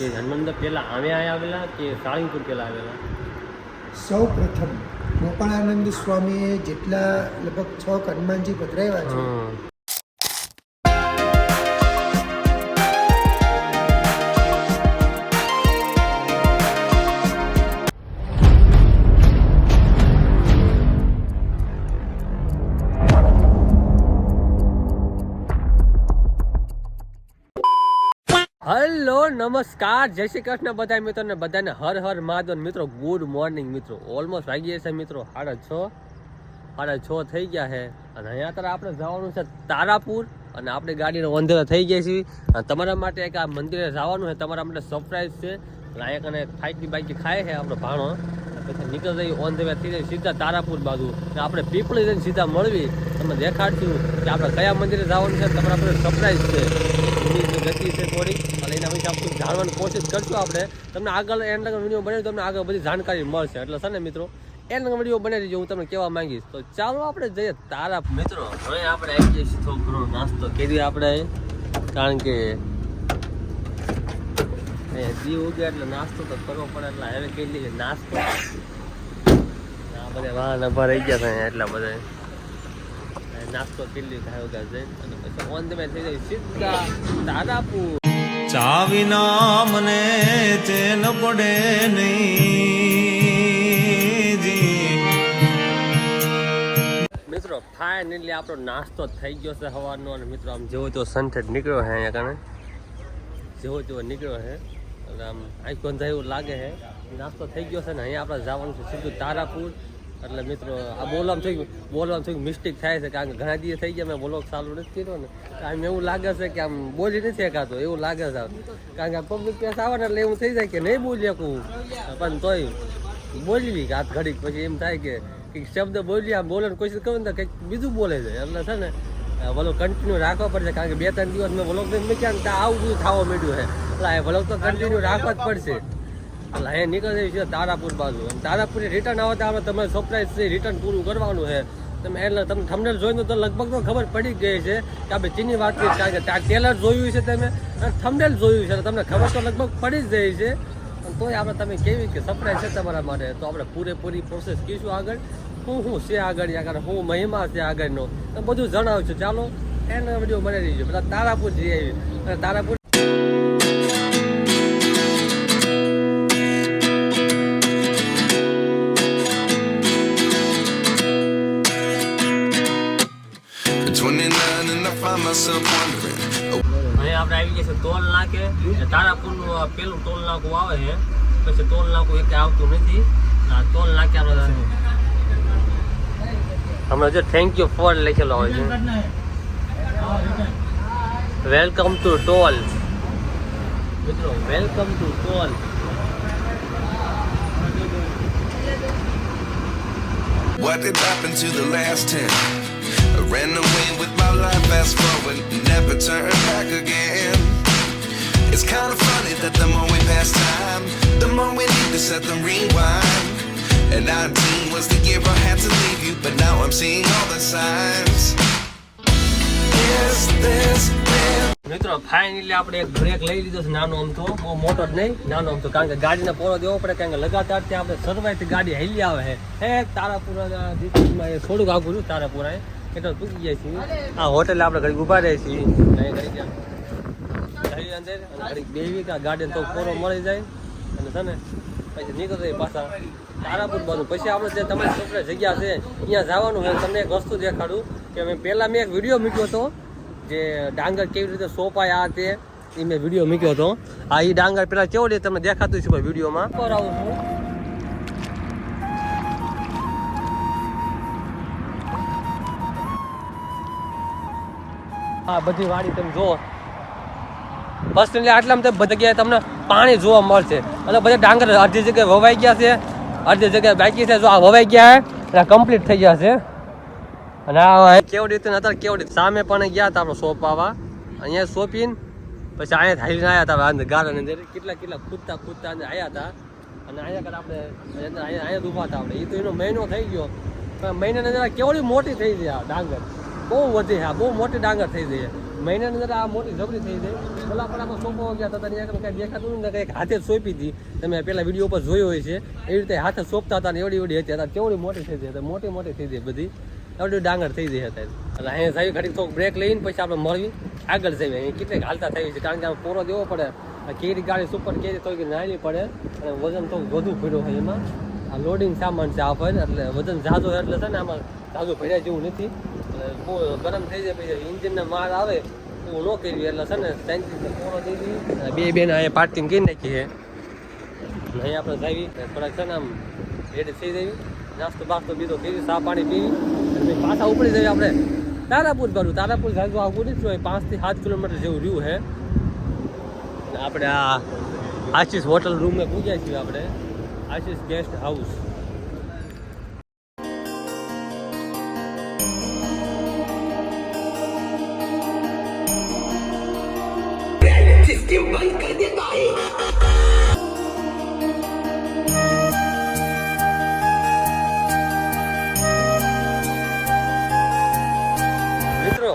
કે હનુમાન મંદિર પહેલાં અહીંયા આવેલા કે સાળંગપુર પહેલાં આવેલા? સૌ પ્રથમ ગોપાળાનંદ સ્વામીએ જેટલા લગભગ 6 હનુમાનજી પધરાવ્યા છે. હેલો નમસ્કાર, જય શ્રી કૃષ્ણ બધા મિત્રોને, બધાને હર હર મહાદેવ. મિત્રો ગુડ મોર્નિંગ મિત્રો. ઓલમોસ્ટ વાગી ગયા છે મિત્રો 6:30 થઈ ગયા છે અને અહીંયા અત્યારે આપણે જવાનું છે તારાપુર અને આપણી ગાડીનો અંધેરો થઈ ગયા છે અને તમારા માટે એક આ મંદિરે જવાનું છે, તમારા માટે સરપ્રાઈઝ છે. અને અહીંયા કને ફાઈકી બાઈકી ખાય છે આપણો ભાણો, પછી નીકળી જઈએ ઓન ધ વે થઈ જાય સીધા તારાપુર બાજુ. આપણે પીપળી જઈને સીધા મળવી, તમને દેખાડશું કે આપણે કયા મંદિરે જવાનું છે. તમારા માટે સરપ્રાઈઝ છે, ગતિ છે થોડી, અને એના વિશે આપણે જાણવાની કોશિશ કરશું. આપણે તમને આગળ એન્ડ વિડીયો બનાવી તમને આગળ બધી જાણકારી મળશે. એટલે છે ને મિત્રો, એન્ડ વિડીયો બનાવી દીધો, હું તમને કહેવા માંગીશ. તો ચાલો આપણે જઈએ તારા. મિત્રો હવે આપણે આવી જઈએ છીએ, થોડો ઘણો નાસ્તો કરી આપણે, કારણ કે દી ઉગે એટલે નાસ્તો તો કરવો પડે. એટલે હવે કહી લઈએ નાસ્તો. આ બધા વાહન ઉભા રહી ગયા છે એટલા બધા, નાસ્તો કરી લીધો થાય જઈને અને પછી ઓન ધ વે થઈ જાય સીધા તારાપુર. ચાવિના મને ચેન પડે નહીં. મિત્રો ફાઇનલી આપણો નાસ્તો થઈ ગયો છે સવારનો. અને મિત્રો આમ જેવો તો સનસેટ નીકળ્યો છે અહીંયા કારણે, જેવો તેવો નીકળ્યો છે એટલે આમ આંખ બંધાય એવું લાગે છે. નાસ્તો થઈ ગયો છે ને અહીંયા આપણે જવાનું છે સીધું તારાપુર. એટલે મિત્રો આ બોલવામાં થોડી મિસ્ટેક થાય છે, કારણ કે ઘણા દિવસ થઈ ગયા મેં બોલવા ચાલુ નથી કર્યો ને, આમ એવું લાગે છે કે આમ બોલી નથી શકાતો એવું લાગે છે. કારણ કે પબ્લિક પ્લેસ આવે ને એટલે એવું થઈ જાય કે નહીં બોલી શકું, પણ તોય બોલવી કે હાથ ઘડીક પછી એમ થાય કે કંઈક શબ્દ બોલી આમ બોલવાની કોશિશ કરું ને તો કંઈક બીજું બોલે છે. એટલે છે ને વ્લોગ કન્ટિન્યુ રાખવા પડશે, કારણ કે 2-3 દિવસ મેં વ્લોગ મૂક્યા ને આવું બધું થવા માંડ્યું છે. એટલે આ વ્લોગ તો કન્ટિન્યુ રાખવા જ પડશે. એટલે અહીંયા નીકળી જઈએ છીએ તારાપુર બાજુ. તારાપુરથી રિટર્ન આવે તો આપણે તમારે સરપ્રાઈઝ છે, રિટર્ન પૂરું કરવાનું છે. તમે એટલે તમે થંબનેલ જોઈને તો લગભગ તો ખબર પડી ગઈ છે કે આપણે ચીની વાત કરીએ, કારણ કે ત્યાં ટેલર જોયું છે તમે અને થંબનેલ જોયું છે, તમને ખબર તો લગભગ પડી જ જાય છે. તોય આપણે તમે કેવી કે સરપ્રાઈઝ છે તમારા માટે, તો આપણે પૂરેપૂરી પ્રોસેસ કહીશું આગળ, શું છે આગળ, આગળ શું મહિમા છે આગળનો, બધું જણાવશું. ચાલો એનો વિડીયો બનાવી દઈશું. પેલા તારાપુર જઈ આવી અને તારાપુર અહીંયા આપણે આવી ગયા છે ટોલ નાકે. તારાપુરનું પેલું ટોલ નાકું આવે છે, પછી ટોલ નાકું એક આવતું નથી. આ ટોલ નાકે આપણે હમણાં જો થેન્ક યુ ફોર લખેલો હોય છે, વેલકમ ટુ ટોલ. મિત્રો welcome to toll. What did happen to the last 10? I ran away with my life, fast forward, never turn back again. It's kind of funny that the more we pass time, the more we need to set the rewind. And 19 was the year I had to leave you, but now I'm seeing all the signs. Is this real? મિત્રો finally આપણે એક break લઈ લીધો છે, નાનો આમ તો, બહુ મોટો જ નહીં, નાનો આમ તો, કારણ કે ગાડીને પોરો દેવો પડે, કારણ કે લગાતાર ત્યાં આપણે સરવાઈથી ગાડી હેલી આવે છે. તારાપુર ડિસ્ટ્રિક્ટમાં એ થોડુંક આગું છું તારાપુર, એટલે તૂકી જાય છે. આ હોટેલ આપણે ઘડી ઊભા રહે છીએ અંદર, ઘડી બેવી કે ગાડીને તો પોરો મળી જાય અને છે ને પછી નીકળી જાય પાછા તારાપુર બાજુ. પછી આપણે જે તમારી છોકરા જગ્યા છે અહીંયા જવાનું હોય. તમને એક વસ્તુ દેખાડું કે પહેલાં મેં એક વિડીયો મૂક્યો હતો, જે ડાંગર કેવી રીતે સોંપાય આ તે, એ મેં વિડીયો મૂક્યો હતો. આ એ ડાંગર પેલા કેવો રીતે તમને દેખાતું છે વિડીયોમાં. આવું છું હા, બધી વાડી તમે જુઓ બસ આટલામાં બધી જગ્યાએ તમને પાણી જોવા મળશે. અને બધા ડાંગર અડધી જગ્યાએ વવાઈ ગયા છે, અડધી જગ્યાએ બાકી છે. જો આ વવાઈ ગયા છે અને કમ્પ્લીટ થઈ ગયા છે. અને આ કેવડી રીતે અત્યારે કેવડી સામે પણ ગયા હતા આપણે સોંપાવા, અહીંયા સોંપીને પછી અહીંયા હાલીને આવ્યા હતા અંદર ગાર્ડન અંદર, કેટલા કૂદતા અંદર આવ્યા હતા. અને અહીંયા આપણે અહીંયા ઊભા હતા આપણે. એ તો એનો મહિનો થઈ ગયો, મહિનાની અંદર કેવડી મોટી થઈ ગઈ આ ડાંગર. બહુ વધી હા બહુ મોટી ડાંગર થઈ જાય મહિનાની અંદર આ મોટી જબરી થઈ જાય પેલા પણ આપણે સોંપવા ગયા હતા ત્યાં કાંઈ દેખાતું ને કંઈક હાથે સોંપી હતી તમે પેલા વિડીયો ઉપર જોયો હોય છે એવી રીતે હાથે સોંપતા હતા ને એવડી એવડી હતી હતા કેવડી મોટી થઈ જાય મોટી થઈ જાય બધી એવડી ડાંગર થઈ જાય હતા એટલે અહીંયા સાહેબ ઘડી થોડુંક બ્રેક લઈને પછી આપણે મળવી આગળ જઈએ અહીંયા કેટલીક હાલતા થઈ છે કારણ કે આમ પૂરો દેવો પડે કેરી ગાડી સુપર કેરી થોડીક નાની પડે અને વજન થોડુંક વધુ ભર્યો હોય એમાં આ લોડિંગ સામાન છે આ ફર એટલે વજન ઝાઝો એટલે છે ને આમાં ઝાઝો ભર્યા જેવું નથી એટલે બહુ ગરમ થઈ જાય પછી ઇન્જિનને માર આવે એવું ન કર્યું એટલે છે ને સાયન્ટિસ્ટને પૂરો દઈ દીધી બે બેન અહીંયા પાર્કિંગ કરી નાખી છે અહીં આપણે જાવી થોડાક છે ને આમ રેડી થઈ જવી નાસ્તો બાસ્તો બીજો પીવી ચા પાણી પીવી અને પાછા ઉપડી જઈએ આપણે તારાપુર બાજુ તારાપુર જાજુ આવું નથી હોય 5 થી 7 કિલોમીટર જેવું રહ્યું છે આપણે આ આશીષ હોટલ રૂમમાં પૂજ્યા છીએ આપણે આશીષ ગેસ્ટ હાઉસ મિત્રો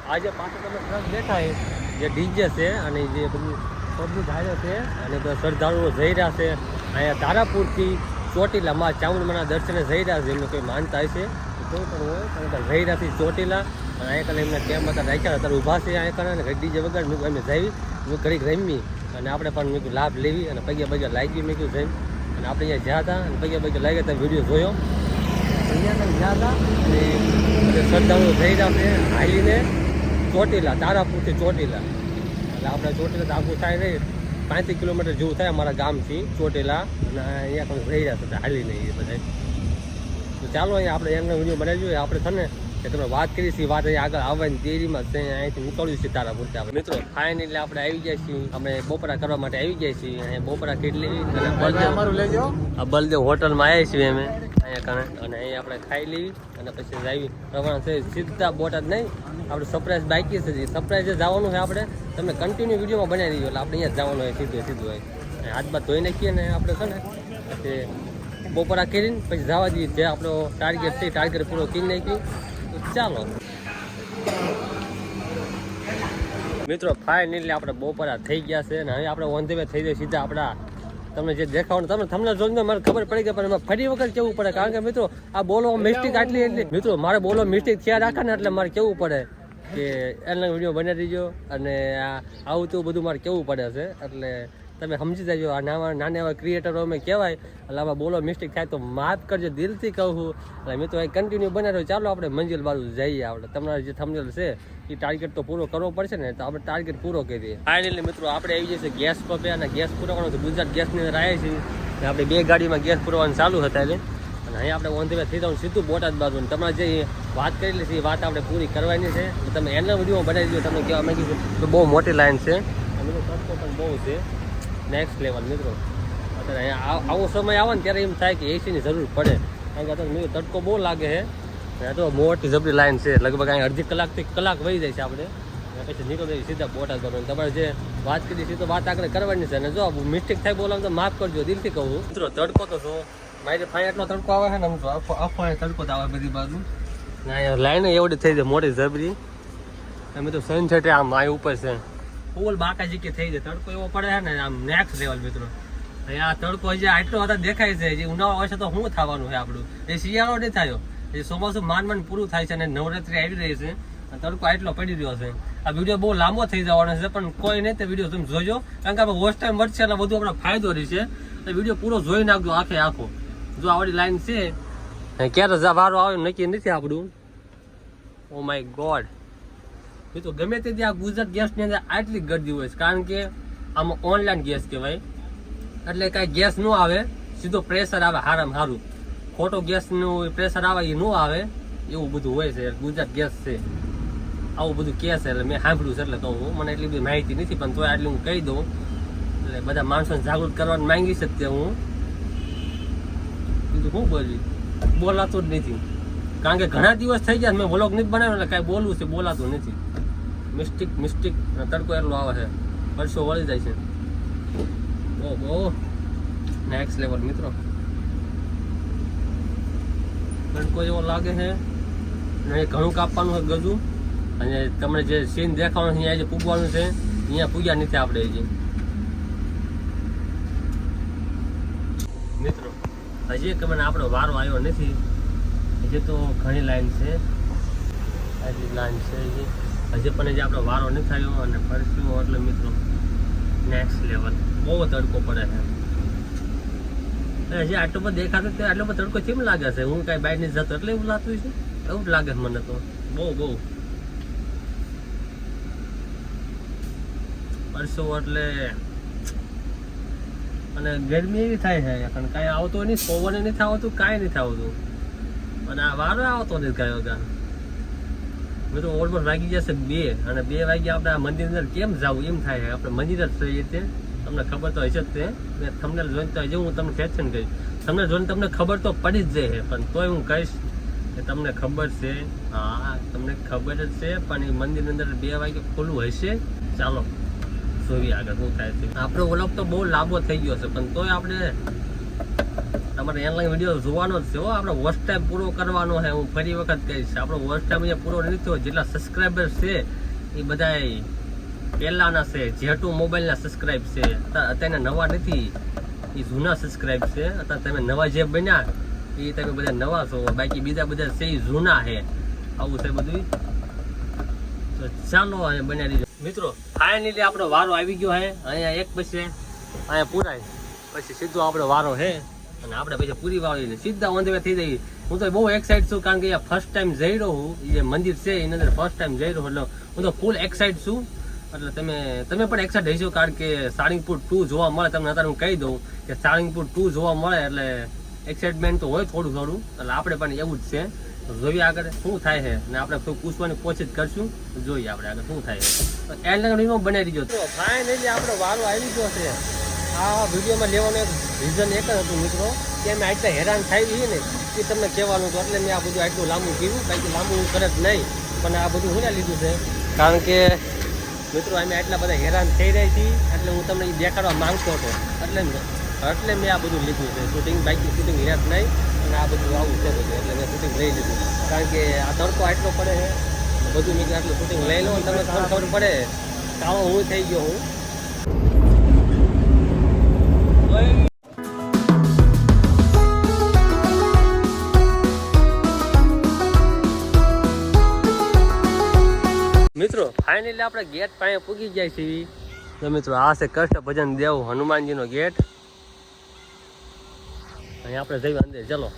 આજે પાછળ તમે ટ્રક દેખાય જે ડીજે છે અને જે બધું પબ્લિક હાઈવે છે અને બધા શ્રદ્ધાળુઓ જઈ રહ્યા છે અહીંયા તારાપુરથી ચોટીલામાં ચામુંડમાના દર્શને જઈ રહ્યા છે એમને કોઈ માનતા હશે કોઈ પણ હોય કારણ કે જઈ રહ્યાથી ચોટીલા અને અહીંયા કને એમને કેમ હતા રાખ્યા અત્યારે ઊભા છે અહીંયા કને અને ડીજે વગર મેં અમે જઈ ઘડીક રમી અને આપણે પણ મેં લાભ લેવી અને પગે લાગી મેં કીધું જઈને અને આપણે અહીંયા જ્યાં હતા અને પગે લાગ્યા તમે વિડીયો જોયો અહીંયા તમે જ્યાં હતા અને શ્રદ્ધાળુઓ જઈ રહ્યા છે હાલીને ચોટીલા તારાપુરથી ચોટીલા એટલે આપણે ચોટીલા આખું થાય નહીં 35 કિલોમીટર જેવું થાય અમારા ગામથી ચોટીલા અને અહીંયા પણ રહી રહ્યા છે હાલી નહીં એ બધા તો ચાલો અહીંયા આપણે એમનો વિડીયો બનાવી જોઈએ આપણે છે ને કે તમે વાત કરી છે વાત અહીંયા આગળ આવવાની દેરીમાં છે અહીંયાથી નીકળ્યું છે તારાપુરથી આપણે મિત્રો ફાઇનલી આપણે આવી જાય છીએ અમે બપોરા કરવા માટે આવી જાય છીએ અહીંયા બપોરા કેટલી અને બલદેવ હોટલમાં આવ્યા છીએ અમે અહીંયા કારણે અને અહીંયા આપણે ખાઈ લેવી અને પછી આવી રવાના છે સીધા બોટાદ નહીં આપણે સરપ્રાઈઝ બાકી છે સરપ્રાઈઝ જવાનું છે આપણે તમને કન્ટિન્યુ વિડીયોમાં બનાવી દઈએ એટલે આપણે અહીંયા જવાનું હોય સીધું હોય હાથ બાદ ધોઈ નાખીએ ને આપણે છે ને પછી બપોરા કરીને પછી જવા દઈએ જે આપણો ટાર્ગેટ છે ટાર્ગેટ પૂરો કરી નાખી ચાલો મિત્રો ફાઇનલી આપણે બપોરા થઈ ગયા છે અને હવે આપણે ઓન ધ વે થઈ જાય સીધા આપણા તમને જે દેખાવાનું તમને જોઈને મને ખબર પડી ગઈ પણ એમાં ફરી વખત કેવું પડે કારણ કે મિત્રો આ બોલો મિસ્ટેક એટલી મિત્રો મારે બોલો મિસ્ટેક થયા રાખે ને એટલે મારે કેવું પડે કે એના વિડીયો બનાવી દીજો અને આવું તેવું બધું મારે કેવું પડે છે એટલે તમે સમજી જાજો આ નાના એવા ક્રિએટરો અમે કહેવાય એટલે આમાં બોલો મિસ્ટેક થાય તો માફ કરજો દિલથી કહું એટલે મિત્રો એ કન્ટિન્યુ બનાવ્યો ચાલો આપણે મંજિલ બાજુ જઈએ આપણે તમારા જે થંબનેલ છે એ ટાર્ગેટ તો પૂરો કરવો પડશે ને તો આપણે ટાર્ગેટ પૂરો કરીએ ફાઇનલી મિત્રો આપણે આવી જઈએ ગેસ પંપે અને ગેસ પૂરવાનો ગુજરાત ગેસની અંદર આવ્યા છીએ આપણે 2 ગાડીમાં ગેસ પૂરવાનું ચાલુ હતા એટલે અને અહીંયા આપણે ઓન ધ વે થઈ જવાનું સીધું બોટાદ બાજુ તમારે જે વાત કરેલી છે એ વાત આપણે પૂરી કરવાની છે તમે એના વિડીયો બનાવી દો તમને કહેવા માંગી છે બહુ મોટી લાઈન છે અને તડકો પણ બહુ છે નેક્સ્ટ લેવલ મિત્રો અત્યારે અહીંયા આવો સમય આવે ને ત્યારે એમ થાય કે એસીની જરૂર પડે કારણ કે અત્યારે તડકો બહુ લાગે છે તો મોટી જબરી લાઈન છે લગભગ અહીં અડધી કલાકથી કલાક વહી જાય છે આપણે પછી નીકળી સીધા બોટાદ કરવાનું તમારે જે વાત કરી છે તો વાત આગળ કરવાની છે અને જો મિસ્ટેક થાય બોલવાનું તો માફ કરજો દિલથી કહું મિત્રો તડકો તો જો મારી ફાઈ એટલો તડકો આવે છે ને આખો તડકો તો આવે બધી બાજુ અહીંયા લાઈન એવડી થઈ જાય મોટી જબરી અમે તો સનસેટ આમ આ ઉપર છે ફૂલ બાકાજી કે થઈ જાય તડકો એવો પડે છે ને આમ નેક્સ્ટ લેવલ મિત્રો અહીંયા તડકો હજી આટલો હતા દેખાય છે જે ઉનાળો હશે તો શું થવાનું છે આપણું એ શિયાળો નહીં થયો એ ચોમાસું માંડ પૂરું થાય છે અને નવરાત્રી આવી રહી છે તડકો આટલો પડી રહ્યો છે આ વિડીયો બહુ લાંબો થઈ જવાનો છે પણ કોઈ નહીં તે વિડીયો તમે જોજો કારણ કે આપણે વોચ ટાઈમ વધશે એટલે બધું આપણે ફાયદો રહેશે તો વિડીયો પૂરો જોઈ નાખજો આખો જો આવડી લાઈન છે ક્યારે વારો આવે નક્કી નથી આપણું ઓ માય ગોડ મિત્રો ગમે તે ત્યાં ગુજરાત ગેસની અંદર આટલી ગરદી હોય છે કારણ કે આમાં ઓનલાઈન ગેસ કહેવાય એટલે કાંઈ ગેસ ન આવે સીધો પ્રેશર આવે સારામાં સારું ખોટો ગેસનું પ્રેશર આવે એ ન આવે એવું બધું હોય છે ગુજરાત ગેસ છે આવું બધું કહે છે એટલે મેં સાંભળ્યું છે એટલે કહું મને એટલી બધી માહિતી નથી પણ તોય આટલી હું કહી દઉં એટલે બધા માણસોને જાગૃત કરવાનું માંગી છે તે હું બીજું શું બોલાતું જ નથી કારણ કે ઘણા દિવસ થઈ ગયા મેં વ્લોગ નથી બનાવ્યો એટલે કાંઈ બોલવું છે બોલાતું નથી મિસ્ટેક તડકો એટલો આવે છે વર્ષો વળી જાય છે બહુ નેક્સ્ટ લેવલ મિત્રો તડકો એવો લાગે છે અને ઘણું કાપવાનું છે ગજું, અને તમને જે સીન દેખાવાનું છે અહીંયા જે પૂગવાનું છે અહીંયા પૂજા નથી આપણે હજી. મિત્રો હજી કે મને આપણો વારો આવ્યો નથી, હજી તો ઘણી લાઈન છે, આટલી લાઈન છે હજી પણ હજી આપણો વારો નથી આવ્યો. અને ફરશું એટલે મિત્રો નેક્સ્ટ લેવલ. બહુ તડકો પડે છે હજી આટલો બધો દેખાતો તે આટલો બધો તડકો કેમ લાગે છે? હું કાંઈ બહાર નથી જતો એટલે એવું લાગતું છે, એવું જ લાગે છે મને તો બહુ પરસો એટલે. અને ગરમી એવી થાય છે કારણ કાંઈ આવતો નહીં, પવન નથી આવતું, કાંઈ નથી આવતું, અને આ વારો આવતો નથી કાંઈ વગર. મેં તો ઓલમોસ્ટ વાગી જશે 2, અને 2 વાગ્યા આપણે આ મંદિર અંદર કેમ જવું એમ થાય. આપણે મંદિર જ થઈએ તે તમને ખબર તો હશે જ તે. મેં તમને જોઈને તો હજી હું તમને ક્વેશ્ચન કહીશ, તમને જોઈને તમને ખબર તો પડી જ જાય, પણ તોય હું કહીશ કે તમને ખબર છે. હા તમને ખબર જ છે, પણ એ મંદિરની અંદર 2 વાગે ખુલ્લું હશે. ચાલો જોઈએ આગળ શું થાય છે. આપણો વ્લોગ તો બહુ લાંબો થઈ ગયો છે, પણ તોય આપણે તમારે ઓનલાઈન વિડીયો જોવાનો જ છે. આપણે વોચ ટાઈમ પૂરો કરવાનો છે. હું ફરી વખત કહીશ, આપણો વોચ ટાઈમ અહીંયા પૂરો નથી થયો. જેટલા સબસ્ક્રાઈબર છે એ બધા પહેલાના છે, જેટુ મોબાઈલના સબસ્ક્રાઈબ છે. અત્યારના નવા નથી, એ જૂના સબસ્ક્રાઈબ છે. અત્યારે તમે નવા જે બન્યા એ તમે બધા નવા છો, બાકી બીજા બધા છે એ જૂના છે. આવું છે બધું. તો ચાલો અહીંયા બનાવી દીધો. મિત્રો ફાઇનલી આપણો વારો આવી ગયો છે. અહીંયા એક પછી અહીંયા પૂરાય પછી સીધો આપણો વારો છે, અને આપણે પછી પૂરી વાળીને સીધા ઓન ધ વે થઈ જઈએ. હું તો બહુ એક્સાઇટ છું, કારણ કે ફર્સ્ટ ટાઈમ જઈ રહ્યો હું. જે મંદિર છે એની અંદર ફર્સ્ટ ટાઈમ જઈ રહ્યો, એટલે હું તો ફૂલ એક્સાઇટ છું. એટલે તમે પણ એક્સાઇટ હશો, કારણ કે સાળંગપુર 2 જોવા મળે. તમને અત્યારે હું કહી દઉં કે સાળંગપુર 2 જોવા મળે એટલે એક્સાઇટમેન્ટ તો હોય થોડું. એટલે આપણે પણ એવું જ છે. જોઈએ આગળ શું થાય છે, અને આપણે પૂછવાની કોશિશ કરશું. જોઈએ આપણે આગળ શું થાય છે. એન્ડ બનાવી દીધો. ફાઇનલી આપણો વારો આવી ગયો છે. આ વિડીયોમાં લેવાનું એક રીઝન એક જ હતું મિત્રો, કે અમે આટલા હેરાન થઈ છીએ ને એ તમને કહેવાનું હતું. એટલે મેં આ બધું આટલું લાંબુ કીધું, બાકી લાંબુ હું કરે જ નહીં. પણ આ બધું હું લીધું છે કારણ કે મિત્રો અમે આટલા બધા હેરાન થઈ રહ્યા છીએ, એટલે હું તમને દેખાડવા માંગતો હતો. એટલે મેં આ બધું લીધું છે. શૂટિંગ બાકી શૂટિંગ હેરાન નહીં, અને આ બધું આવું છે બધું, એટલે મેં શૂટિંગ લઈ લીધું. કારણ કે આ તડકો આટલો પડે છે, બધું મેં આટલું શૂટિંગ લઈ લો, તમને ખબર પડે કાળો હું થઈ ગયો હું. મિત્રો ફાઇનલી આપણે ગેટ પાસે પૂગી જાય છે. તો મિત્રો આ છે કષ્ટ ભજન દેવ હનુમાનજીનો ગેટ. અહીંયા આપણે જઈએ અંદર. ચલો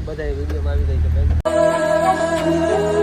બધા વિડીયોમાં આવી જાય છે.